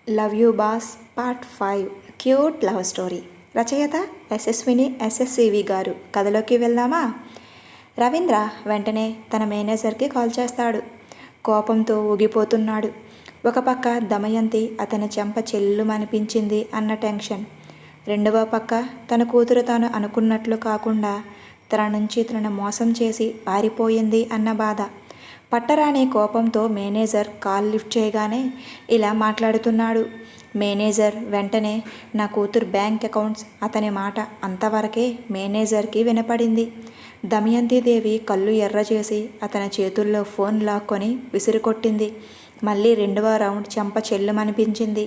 Love you boss part 5 cute love story. రచయిత యశస్విని ఎస్ఎస్సివి గారు. కథలోకి వెళ్దామా? రవీంద్ర వెంటనే తన మేనేజర్కి కాల్ చేస్తాడు. కోపంతో ఊగిపోతున్నాడు. ఒక పక్క దమయంతి అతని చెంప చెల్లుమనిపించింది అన్న టెన్షన్, రెండవ పక్క తన కూతురు తాను అనుకున్నట్లు కాకుండా తన నుంచి తనను మోసం చేసి పారిపోయింది అన్న బాధ. పట్టరాని కోపంతో మేనేజర్ కాల్ లిఫ్ట్ చేయగానే ఇలా మాట్లాడుతున్నాడు. మేనేజర్ వెంటనే నా కూతురు బ్యాంక్ అకౌంట్స్. అతని మాట అంతవరకే మేనేజర్కి వినపడింది. దమయంతిదేవి కళ్ళు ఎర్ర చేసి అతని చేతుల్లో ఫోన్ లాక్కొని విసిరికొట్టింది. మళ్ళీ రెండవ రౌండ్ చెంప చెల్లుమనిపించింది.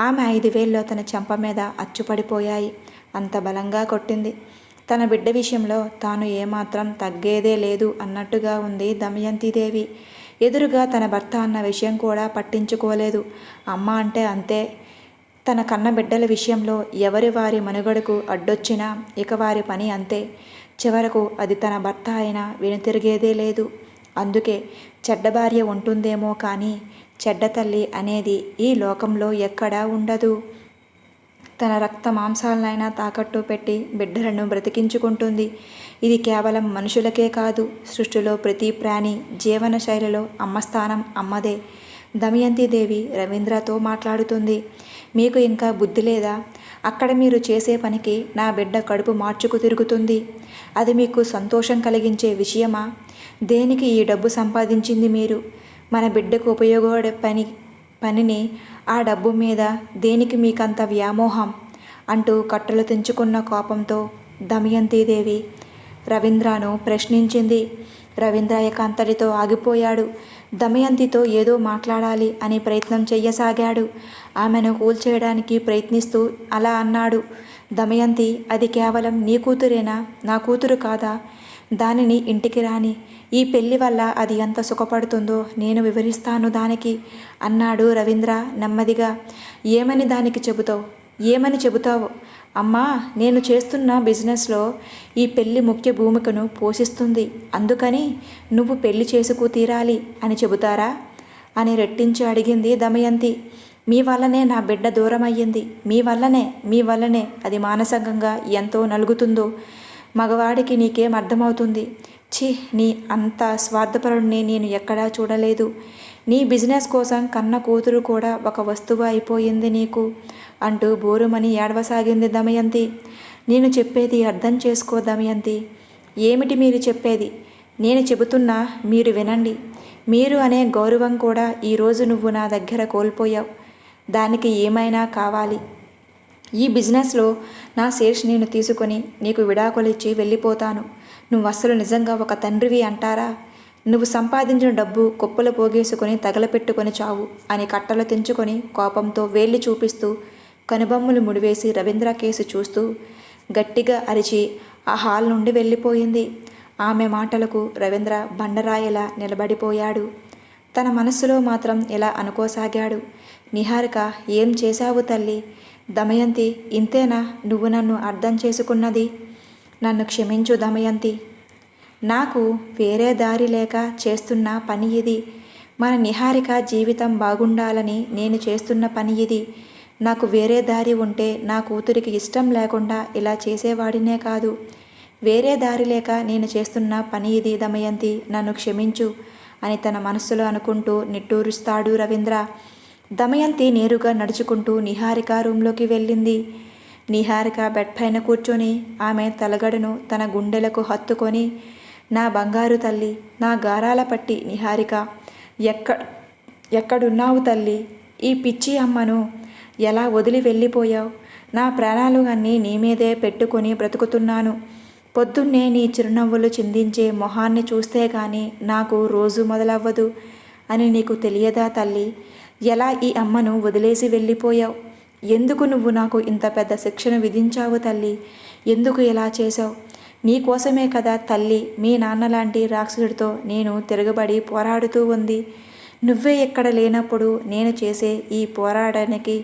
ఆమె 5,000 తన చెంప మీద అచ్చుపడిపోయాయి. అంత బలంగా కొట్టింది. తన బిడ్డ విషయంలో తాను ఏమాత్రం తగ్గేదే లేదు అన్నట్టుగా ఉంది దమయంతిదేవి. ఎదురుగా తన భర్త అన్న విషయం కూడా పట్టించుకోలేదు. అమ్మ అంటే అంతే. తన కన్న బిడ్డల విషయంలో ఎవరి వారి మనుగడకు అడ్డొచ్చినా ఇక వారి పని అంతే. చివరకు అది తన భర్త అయినా వెనుతిరిగేదే లేదు. అందుకే చెడ్డ భార్య ఉంటుందేమో కానీ చెడ్డ తల్లి అనేది ఈ లోకంలో ఎక్కడా ఉండదు. తన రక్త మాంసాలనైనా తాకట్టు పెట్టి బిడ్డలను బ్రతికించుకుంటుంది. ఇది కేవలం మనుషులకే కాదు, సృష్టిలో ప్రతి ప్రాణి జీవన శైలిలో అమ్మస్థానం అమ్మదే. దమయంతిదేవి రవీంద్రతో మాట్లాడుతుంది. మీకు ఇంకా బుద్ధి లేదా? అక్కడ మీరు చేసే పనికి నా బిడ్డ కడుపు మార్చుకు తిరుగుతుంది. అది మీకు సంతోషం కలిగించే విషయమా? దేనికి ఈ డబ్బు సంపాదించింది మీరు? మన బిడ్డకు ఉపయోగపడే పనిని ఆ డబ్బు మీద దేనికి మీకంత వ్యామోహం? అంటూ కట్టలు తెంచుకున్న కోపంతో దమయంతిదేవి రవీంద్రను ప్రశ్నించింది. రవీంద్ర అంతటితో ఆగిపోయాడు. దమయంతితో ఏదో మాట్లాడాలి అని ప్రయత్నం చెయ్యసాగాడు. ఆమెను కూల్చేయడానికి ప్రయత్నిస్తూ అలా అన్నాడు. దమయంతి, అది కేవలం నీ కూతురేనా? నా కూతురు కాదా? దానిని ఇంటికి రాని. ఈ పెళ్లి వల్ల అది ఎంత సుఖపడుతుందో నేను వివరిస్తాను దానికి అన్నాడు రవీంద్ర నెమ్మదిగా. ఏమని దానికి చెబుతావు? ఏమని చెబుతావు? అమ్మా, నేను చేస్తున్న బిజినెస్లో ఈ పెళ్లి ముఖ్య భూమికను పోషిస్తుంది. అందుకని నువ్వు పెళ్లి చేసుకు తీరాలి అని చెబుతారా అని రెట్టించి అడిగింది దమయంతి. మీ వల్లనే నా బిడ్డ దూరం అయ్యింది. మీ వల్లనే అది మానసికంగా ఎంతో నలుగుతుందో మగవాడికి నీకేం అర్థమవుతుంది? ఛీ, నీ అంత స్వార్థపరుణ్ణి నేను ఎక్కడా చూడలేదు. నీ బిజినెస్ కోసం కన్న కూతురు కూడా ఒక వస్తువు అయిపోయింది నీకు అంటూ బోరుమని ఏడవసాగింది దమయంతి. నేను చెప్పేది అర్థం చేసుకో దమయంతి. ఏమిటి మీరు చెప్పేది? నేను చెబుతున్నా మీరు వినండి. మీరు అనే గౌరవం కూడా ఈరోజు నువ్వు నా దగ్గర కోల్పోయావు. దానికి ఏమైనా కావాలి. ఈ బిజినెస్లో నా షేర్స్ నేను తీసుకొని నీకు విడాకులిచ్చి వెళ్ళిపోతాను. నువ్వు అస్సలు నిజంగా ఒక తండ్రివి అంటారా? నువ్వు సంపాదించిన డబ్బు కుప్పలు పోగేసుకొని తగలపెట్టుకొని చావు అని కట్టలు తెంచుకొని కోపంతో వేళ్ళు చూపిస్తూ కనుబొమ్మలు ముడివేసి రవీంద్ర కేసు చూస్తూ గట్టిగా అరిచి ఆ హాల్ నుండి వెళ్ళిపోయింది. ఆమె మాటలకు రవీంద్ర బండరాయిలా నిలబడిపోయాడు. తన మనస్సులో మాత్రం ఇలా అనుకోసాగాడు. నిహారిక, ఏం చేశావు తల్లి? దమయంతి, ఇంతేనా నువ్వు నన్ను అర్థం చేసుకున్నది? నన్ను క్షమించు దమయంతి. నాకు వేరే దారి లేక చేస్తున్న పని ఇది. మన నిహారిక జీవితం బాగుండాలని నేను చేస్తున్న పని ఇది. నాకు వేరే దారి ఉంటే నా కూతురికి ఇష్టం లేకుండా ఇలా చేసేవాడినే కాదు. వేరే దారి లేక నేను చేస్తున్న పని ఇది దమయంతి, నన్ను క్షమించు అని తన మనస్సులో అనుకుంటూ నిట్టూరుస్తాడు రవీంద్ర. దమయంతి నేరుగా నడుచుకుంటూ నిహారిక రూంలోకి వెళ్ళింది. నిహారిక బెడ్ పైన కూర్చొని ఆమె తలగడను తన గుండెలకు హత్తుకొని, నా బంగారు తల్లి, నా గారాల పట్టి నిహారిక, ఎక్కడున్నావు తల్లి? ఈ పిచ్చి అమ్మను ఎలా వదిలి వెళ్ళిపోయావు? నా ప్రాణాలు అన్నీ నీ మీదే పెట్టుకొని బ్రతుకుతున్నాను. పొద్దున్నే నీ చిరునవ్వులు చిందించే మొహాన్ని చూస్తే కానీ నాకు రోజు మొదలవ్వదు అని నీకు తెలియదా తల్లి? ఎలా ఈ అమ్మను వదిలేసి వెళ్ళిపోయావు? ఎందుకు నువ్వు నాకు ఇంత పెద్ద శిక్షను విధించావు తల్లి? ఎందుకు ఇలా చేశావు? నీకోసమే కదా తల్లి మీ నాన్న లాంటి రాక్షసుడితో నేను తిరగబడి పోరాడుతూ ఉంది. నువ్వే ఎక్కడ లేనప్పుడు నేను చేసే ఈ పోరాడానికి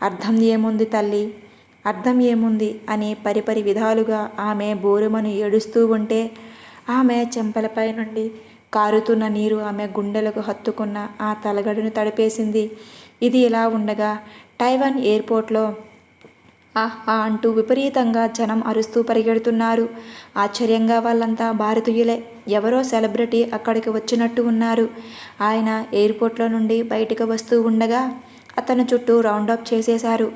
అర్థం ఏముంది తల్లి? అర్థం ఏముంది అని పరిపరి విధాలుగా ఆమె బోరుమను ఏడుస్తూ ఉంటే ఆమె చెంపలపై నుండి కారుతున్న నీరు ఆమె గుండెలకు హత్తుకున్న ఆ తలగడును తడిపేసింది. ఇది ఇలా ఉండగా టైవాన్ ఎయిర్పోర్ట్లో ఆహా అంటూ విపరీతంగా జనం అరుస్తూ పరిగెడుతున్నారు. ఆశ్చర్యంగా వాళ్ళంతా భారతీయులే. ఎవరో సెలబ్రిటీ అక్కడికి వచ్చినట్టు ఉన్నారు. ఆయన ఎయిర్పోర్ట్లో నుండి బయటికి వస్తూ ఉండగా అతని చుట్టూ రౌండప్ చేసేశారు.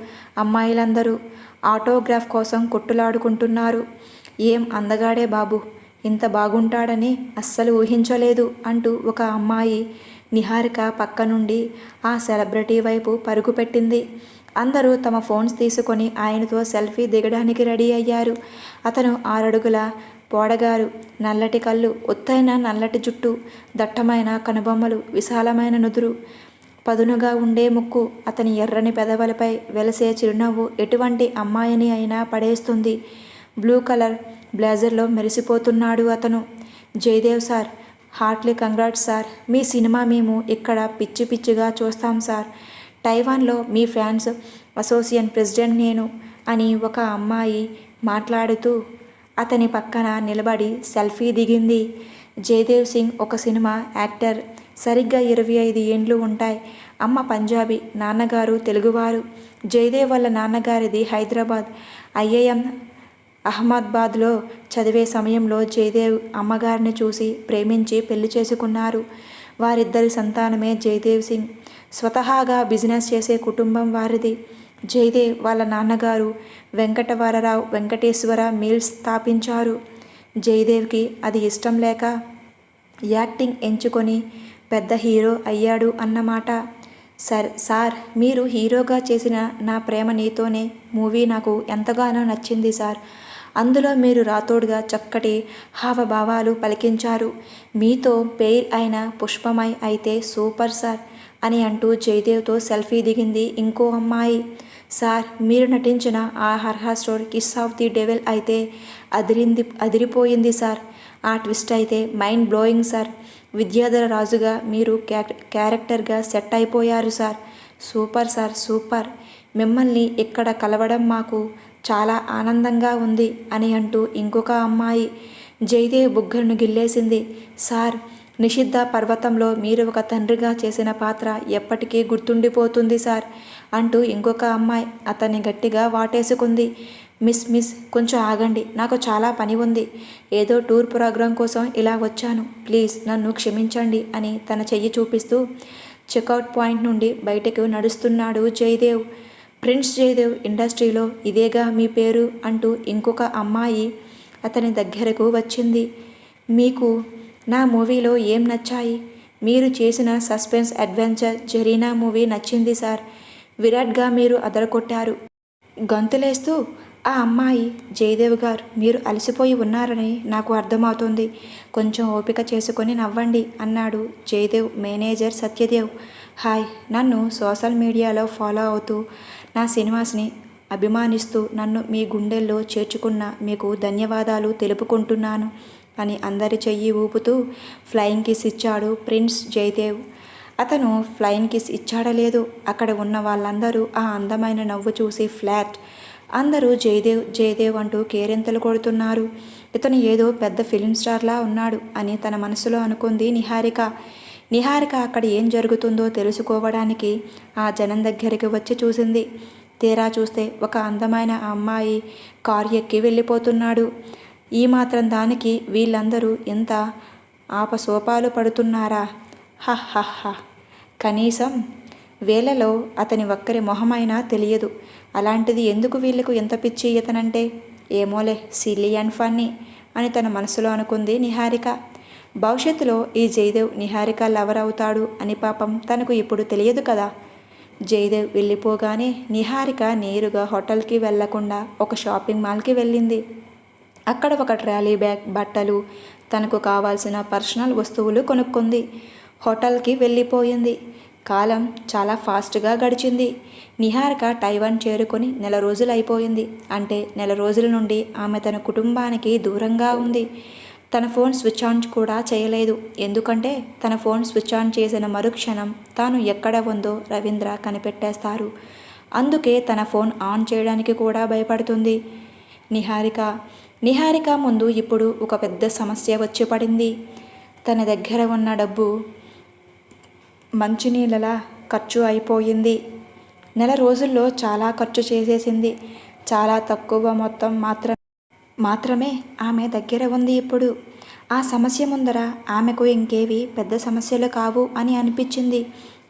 అమ్మాయిలందరూ ఆటోగ్రాఫ్ కోసం కొట్టులాడుకుంటున్నారు. ఏం అందగాడే బాబు, ఇంత బాగుంటాడని అస్సలు ఊహించలేదు అంటూ ఒక అమ్మాయి నిహారిక పక్క నుండి ఆ సెలబ్రిటీ వైపు పరుగు పెట్టింది. అందరూ తమ ఫోన్స్ తీసుకొని ఆయనతో సెల్ఫీ దిగడానికి రెడీ అయ్యారు. అతను 6 అడుగుల పొడగారు, నల్లటి కళ్ళు, ఒత్తైన నల్లటి జుట్టు, దట్టమైన కనుబొమ్మలు, విశాలమైన నుదురు, పదునుగా ఉండే ముక్కు, అతని ఎర్రని పెదవులపై వెలసే చిరునవ్వు ఎటువంటి అమ్మాయిని అయినా పడేస్తుంది. బ్లూ కలర్ బ్లేజర్లో మెరిసిపోతున్నాడు అతను. Jayadev sir, heartly congrats sir. మీ సినిమా మేము ఇక్కడ పిచ్చి పిచ్చిగా చూస్తాం సార్. టైవాన్లో మీ ఫ్యాన్స్ అసోసియేషన్ ప్రెసిడెంట్ నేను అని ఒక అమ్మాయి మాట్లాడుతూ అతని పక్కన నిలబడి సెల్ఫీ దిగింది. జయదేవ్ సింగ్ ఒక సినిమా యాక్టర్. సరిగ్గా 25 ఏండ్లు ఉంటాయి. అమ్మ పంజాబీ, నాన్నగారు తెలుగువారు. జయదేవ్ వాళ్ళ నాన్నగారిది హైదరాబాద్. ఐఐఎం అహ్మదాబాద్లో చదివే సమయంలో జయదేవ్ అమ్మగారిని చూసి ప్రేమించి పెళ్లి చేసుకున్నారు. వారిద్దరి సంతానమే జయదేవ్ సింగ్. స్వతహాగా బిజినెస్ చేసే కుటుంబం వారిది. జయదేవ్ వాళ్ళ నాన్నగారు వెంకటవరరావు వెంకటేశ్వర మిల్స్ స్థాపించారు. జయదేవ్కి అది ఇష్టం లేక యాక్టింగ్ ఎంచుకొని పెద్ద హీరో అయ్యాడు అన్నమాట. సార్, మీరు హీరోగా చేసిన నా ప్రేమ నీతోనే మూవీ నాకు ఎంతగానో నచ్చింది సార్. అందులో మీరు రాతోడుగా చక్కటి హావభావాలు పలికించారు. మీతో పెయిర్ అయిన పుష్పమై అయితే సూపర్ సార్ అని అంటూ జయదేవ్తో సెల్ఫీ దిగింది ఇంకో అమ్మాయి. సార్, మీరు నటించిన ఆ horror story kiss of the devil అయితే అదిరిపోయింది సార్. ఆ ట్విస్ట్ అయితే మైండ్ బ్లోయింగ్ సార్. విద్యాధర రాజుగా మీరు క్యారెక్టర్గా సెట్ అయిపోయారు సార్. Super sir, super. మిమ్మల్ని ఇక్కడ కలవడం మాకు చాలా ఆనందంగా ఉంది అని అంటూ ఇంకొక అమ్మాయి జయదేవ్ బుగ్గలను గిల్లేసింది. సార్, నిషిద్ధ పర్వతంలో మీరు ఒక తండ్రిగా చేసిన పాత్ర ఎప్పటికీ గుర్తుండిపోతుంది సార్ అంటూ ఇంకొక అమ్మాయి అతన్ని గట్టిగా వాటేసుకుంది. మిస్ కొంచెం ఆగండి, నాకు చాలా పని ఉంది. ఏదో టూర్ ప్రోగ్రాం కోసం ఇలా వచ్చాను. ప్లీజ్ నన్ను క్షమించండి అని తన చెయ్యి చూపిస్తూ చెక్అవుట్ పాయింట్ నుండి బయటకు నడుస్తున్నాడు జయదేవ్. ప్రిన్స్ జయదేవ్, ఇండస్ట్రీలో ఇదేగా మీ పేరు అంటూ ఇంకొక అమ్మాయి అతని దగ్గరకు వచ్చింది. మీకు నా మూవీలో ఏం నచ్చాయి? మీరు చేసిన సస్పెన్స్ అడ్వెంచర్ జరీనా మూవీ నచ్చింది సార్. విరాట్గా మీరు అదరకొట్టారు. గొంతులేస్తూ ఆ అమ్మాయి, జయదేవ్ గారు మీరు అలసిపోయి ఉన్నారని నాకు అర్థమవుతుంది. కొంచెం ఓపిక చేసుకొని నవ్వండి అన్నాడు జయదేవ్ మేనేజర్ సత్యదేవ్. హాయ్, నన్ను సోషల్ మీడియాలో ఫాలో అవుతూ నా సినిమాస్ని అభిమానిస్తూ నన్ను మీ గుండెల్లో చేర్చుకున్న మీకు ధన్యవాదాలు తెలుపుకుంటున్నాను అని అందరి చెయ్యి ఊపుతూ ఫ్లయింగ్ కిస్ ఇచ్చాడు ప్రిన్స్ జయదేవ్. అతను ఫ్లయింగ్ కిస్ ఇచ్చాడలేదు, అక్కడ ఉన్న వాళ్ళందరూ ఆ అందమైన నవ్వు చూసి ఫ్లాట్. అందరూ జయదేవ్ అంటూ కేరింతలు కొడుతున్నారు. ఇతను ఏదో పెద్ద ఫిలిం స్టార్లా ఉన్నాడు అని తన మనసులో అనుకుంది నిహారిక అక్కడ ఏం జరుగుతుందో తెలుసుకోవడానికి ఆ జనం దగ్గరికి వచ్చి చూసింది. తీరా చూస్తే ఒక అందమైన అమ్మాయి కారు ఎక్కి వెళ్ళిపోతున్నాడు. ఈ మాత్రం దానికి వీళ్ళందరూ ఎంత ఆపసోపాలు పడుతున్నారా? హ. కనీసం వేళలో అతని ఒక్కరి మొహమైనా తెలియదు. అలాంటిది ఎందుకు వీళ్ళకు ఎంత పిచ్చి ఇతనంటే? ఏమోలే, సిల్లీ అండ్ ఫన్నీ అని తన మనసులో అనుకుంది నిహారిక. భవిష్యత్తులో ఈ జయదేవ్ నిహారిక లవర్ అవుతాడు అని పాపం తనకు ఇప్పుడు తెలియదు కదా. జయదేవ్ వెళ్ళిపోగానే నిహారిక నేరుగా హోటల్కి వెళ్లకుండా ఒక షాపింగ్ మాల్కి వెళ్ళింది. అక్కడ ఒక ట్రాలీ బ్యాగ్, బట్టలు, తనకు కావాల్సిన పర్సనల్ వస్తువులు కొనుక్కుంది. హోటల్కి వెళ్ళిపోయింది. కాలం చాలా ఫాస్ట్గా గడిచింది. నిహారిక టైవాన్ చేరుకొని 1 రోజులు అయిపోయింది. అంటే 1 రోజుల నుండి ఆమె తన కుటుంబానికి దూరంగా ఉంది. తన ఫోన్ స్విచ్ ఆన్ కూడా చేయలేదు. ఎందుకంటే తన ఫోన్ స్విచ్ ఆన్ చేసిన మరుక్షణం తాను ఎక్కడ ఉందో రవీంద్ర కనిపెట్టేస్తారు. అందుకే తన ఫోన్ ఆన్ చేయడానికి కూడా భయపడుతుంది. నిహారిక ముందు ఇప్పుడు ఒక పెద్ద సమస్య వచ్చి పడింది. తన దగ్గర ఉన్న డబ్బు మంచినీళ్ళలా ఖర్చు అయిపోయింది. నెల రోజుల్లో చాలా ఖర్చు చేసేసింది. చాలా తక్కువ మొత్తం మాత్రమే ఆమె దగ్గర ఉంది ఇప్పుడు. ఆ సమస్య ముందర ఆమెకు ఇంకేవి పెద్ద సమస్యలు కావు అని అనిపించింది.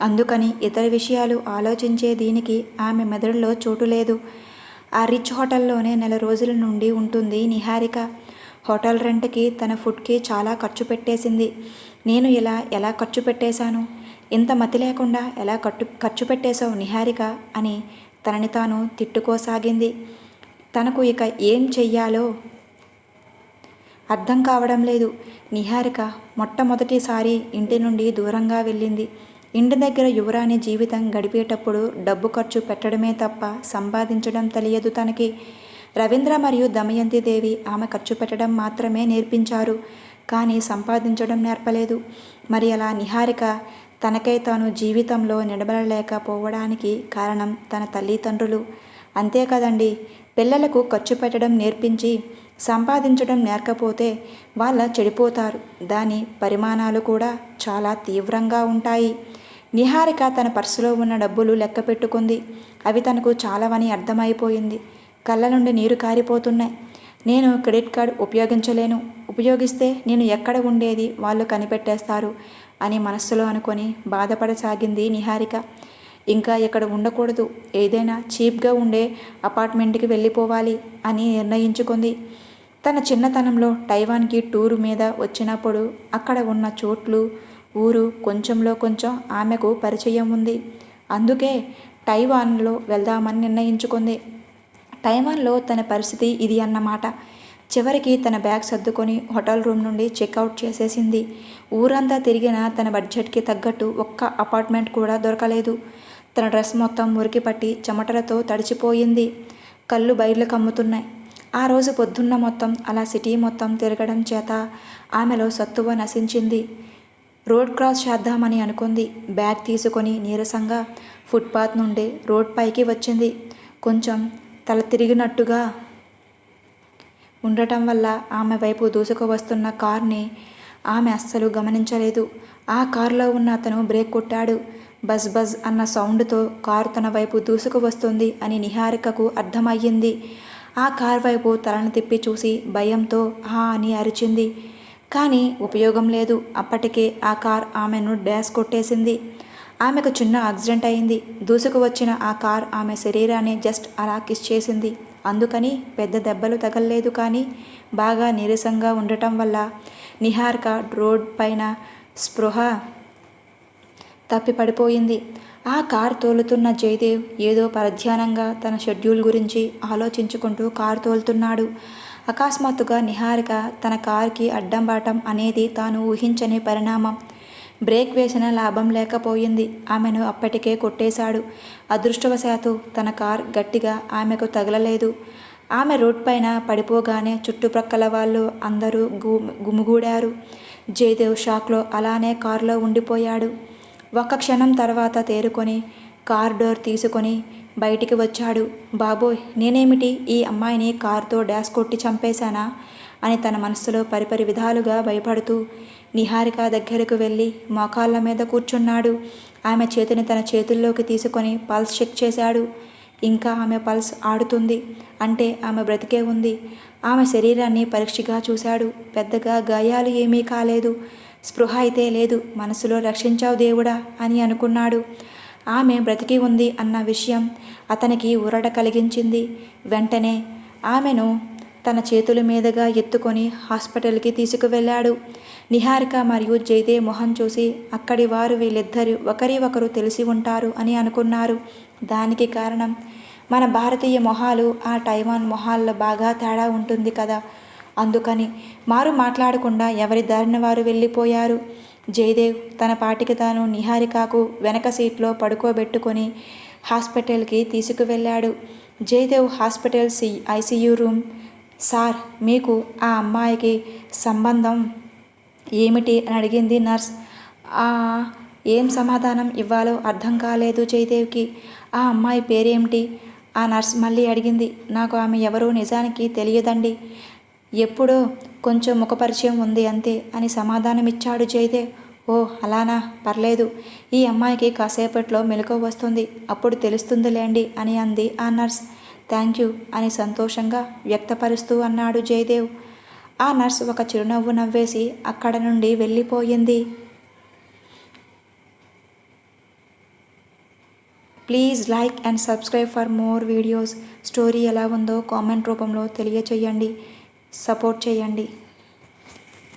అందుకని ఇతర విషయాలు ఆలోచించే దీనికి ఆమె మెదడులో చోటు లేదు. ఆ రిచ్ హోటల్లోనే నెల రోజుల నుండి ఉంటుంది నిహారిక. హోటల్ రెంట్కి, తన ఫుడ్కి చాలా ఖర్చు పెట్టేసింది. నేను ఎలా ఖర్చు పెట్టేశాను, ఇంత మతి లేకుండా ఎలా ఖర్చు పెట్టేశావు నిహారిక అని తనని తాను తిట్టుకోసాగింది. తనకు ఇక ఏం చెయ్యాలో అర్థం కావడం లేదు. నిహారిక మొట్టమొదటిసారి ఇంటి నుండి దూరంగా వెళ్ళింది. ఇంటి దగ్గర యువరాణి జీవితం గడిపేటప్పుడు డబ్బు ఖర్చు పెట్టడమే తప్ప సంపాదించడం తెలియదు తనకి. రవీంద్ర మరియు దమయంతి దేవి ఆమె ఖర్చు పెట్టడం మాత్రమే నేర్పించారు, కానీ సంపాదించడం నేర్పలేదు. మరి అలా నిహారిక తనకై తాను జీవితంలో నిలబడలేకపోవడానికి కారణం తన తల్లిదండ్రులు. అంతే కదండి, పిల్లలకు ఖర్చు పెట్టడం నేర్పించి సంపాదించడం నేర్కపోతే వాళ్ళ చెడిపోతారు. దాని పరిమాణాలు కూడా చాలా తీవ్రంగా ఉంటాయి. నిహారిక తన పర్సులో ఉన్న డబ్బులు లెక్క పెట్టుకుంది. అవి తనకు చాలావని అర్థమైపోయింది. కళ్ళ నుండి నీరు కారిపోతున్నాయి. నేను క్రెడిట్ కార్డ్ ఉపయోగించలేను, ఉపయోగిస్తే నేను ఎక్కడ ఉండేది వాళ్ళు కనిపెట్టేస్తారు అని మనస్సులో అనుకొని బాధపడసాగింది నిహారిక. ఇంకా ఇక్కడ ఉండకూడదు, ఏదైనా చీప్గా ఉండే అపార్ట్మెంట్కి వెళ్ళిపోవాలి అని నిర్ణయించుకుంది. తన చిన్నతనంలో టైవాన్కి టూరు మీద వచ్చినప్పుడు అక్కడ ఉన్న చోట్లు, ఊరు కొంచెంలో కొంచెం ఆమెకు పరిచయం ఉంది. అందుకే టైవాన్లో వెళ్దామని నిర్ణయించుకుంది. టైవాన్లో తన పరిస్థితి ఇది అన్నమాట. చివరికి తన బ్యాగ్ సర్దుకొని హోటల్ రూమ్ నుండి చెక్అవుట్ చేసేసింది. ఊరంతా తిరిగిన తన బడ్జెట్కి తగ్గట్టు ఒక్క అపార్ట్మెంట్ కూడా దొరకలేదు. తన డ్రెస్ మొత్తం మురికి పట్టి చెమటలతో తడిచిపోయింది. కళ్ళు బయర్లు కమ్ముతున్నాయి. ఆ రోజు పొద్దున్న మొత్తం అలా సిటీ మొత్తం తిరగడం చేత ఆమెలో సత్తువ నశించింది. రోడ్ క్రాస్ చేద్దామని అనుకుంది. బ్యాగ్ తీసుకొని నీరసంగా ఫుట్పాత్ నుండి రోడ్ పైకి వచ్చింది. కొంచెం తల తిరిగినట్టుగా ఉండటం వల్ల ఆమె వైపు దూసుకు వస్తున్న కార్ని ఆమె అస్సలు గమనించలేదు. ఆ కారులో ఉన్న అతను బ్రేక్ కొట్టాడు. బజ్ బజ్ అన్న సౌండ్తో కారు తన వైపు దూసుకు వస్తుంది అని నిహారికకు అర్థమయ్యింది. ఆ కార్ వైపు తలను తిప్పి చూసి భయంతో హా అని అరిచింది. కానీ ఉపయోగం లేదు. అప్పటికే ఆ కార్ ఆమెను డ్యాష్ కొట్టేసింది. ఆమెకు చిన్న యాక్సిడెంట్ అయింది. దూసుకు వచ్చిన ఆ కార్ ఆమె శరీరాన్ని జస్ట్ అలా కిస్ చేసింది. అందుకని పెద్ద దెబ్బలు తగలలేదు. కానీ బాగా నీరసంగా ఉండటం వల్ల నిహారిక రోడ్ పైన స్పృహ తప్పి పడిపోయింది. ఆ కారు తోలుతున్న జయదేవ్ ఏదో పరధ్యానంగా తన షెడ్యూల్ గురించి ఆలోచించుకుంటూ కారు తోలుతున్నాడు. అకస్మాత్తుగా నిహారిక తన కారుకి అడ్డం బాటం అనేది తాను ఊహించని పరిణామం. బ్రేక్ వేసిన లాభం లేకపోయింది. ఆమెను అప్పటికే కొట్టేశాడు. అదృష్టవశాత్తు తన కార్ గట్టిగా ఆమెకు తగలలేదు. ఆమె రోడ్ పైన పడిపోగానే చుట్టుప్రక్కల వాళ్ళు అందరూ గుమిగూడారు. జయదేవ్ షాక్లో అలానే కారులో ఉండిపోయాడు. ఒక్క క్షణం తర్వాత తేరుకొని కార్ డోర్ తీసుకొని బయటికి వచ్చాడు. బాబోయ్, నేనేమిటి ఈ అమ్మాయిని కారుతో డ్యాష్ కొట్టి చంపేశానా అని తన మనసులో పరిపరి విధాలుగా భయపడుతూ నిహారిక దగ్గరకు వెళ్ళి మోకాళ్ళ మీద కూర్చున్నాడు. ఆమె చేతిని తన చేతుల్లోకి తీసుకొని పల్స్ చెక్ చేశాడు. ఇంకా ఆమె పల్స్ ఆడుతుంది అంటే ఆమె బ్రతికే ఉంది. ఆమె శరీరాన్ని పరీక్షగా చూశాడు. పెద్దగా గాయాలు ఏమీ కాలేదు. స్పృహ అయితే లేదు. మనసులో రక్షించావు దేవుడా అని అనుకున్నాడు. ఆమె బ్రతికి ఉంది అన్న విషయం అతనికి ఊరట కలిగించింది. వెంటనే ఆమెను తన చేతుల మీదుగా ఎత్తుకొని హాస్పిటల్కి తీసుకువెళ్ళాడు. నిహారిక మరియు జయదేవ్ మొహం చూసి అక్కడి వారు వీళ్ళిద్దరూ ఒకరి ఒకరు తెలిసి ఉంటారు అని అనుకున్నారు. దానికి కారణం మన భారతీయ మొహాలు ఆ టైవాన్ మొహాల్లో బాగా తేడా ఉంటుంది కదా. అందుకని మారు మాట్లాడకుండా ఎవరి దారిన వారు వెళ్ళిపోయారు. జయదేవ్ తన పాటికి తాను నిహారికకు వెనక సీట్లో పడుకోబెట్టుకొని హాస్పిటల్కి తీసుకువెళ్ళాడు. Jayadev hospital ICU room. Sir, మీకు ఆ అమ్మాయికి సంబంధం ఏమిటి అని అడిగింది నర్స్. ఏం సమాధానం ఇవ్వాలో అర్థం కాలేదు జయదేవ్కి. ఆ అమ్మాయి పేరేమిటి? ఆ నర్స్ మళ్ళీ అడిగింది. నాకు ఆమె ఎవరో నిజానికి తెలియదండి, ఎప్పుడో కొంచెం ముఖపరిచయం ఉంది అంతే అని సమాధానమిచ్చాడు జయదేవ్. ఓ అలానా, పర్లేదు. ఈ అమ్మాయికి కాసేపట్లో మెలకువ వస్తుంది, అప్పుడు తెలుస్తుందిలేండి అని అంది ఆ నర్స్. థ్యాంక్ యూ అని సంతోషంగా వ్యక్తపరుస్తూ అన్నాడు జయదేవ్. ఆ నర్స్ ఒక చిరునవ్వు నవ్వేసి అక్కడ నుండి వెళ్ళిపోయింది. Please like and subscribe for more videos. Story ఎలా ఉందో కామెంట్ రూపంలో తెలియచేయండి. సపోర్ట్ చేయండి.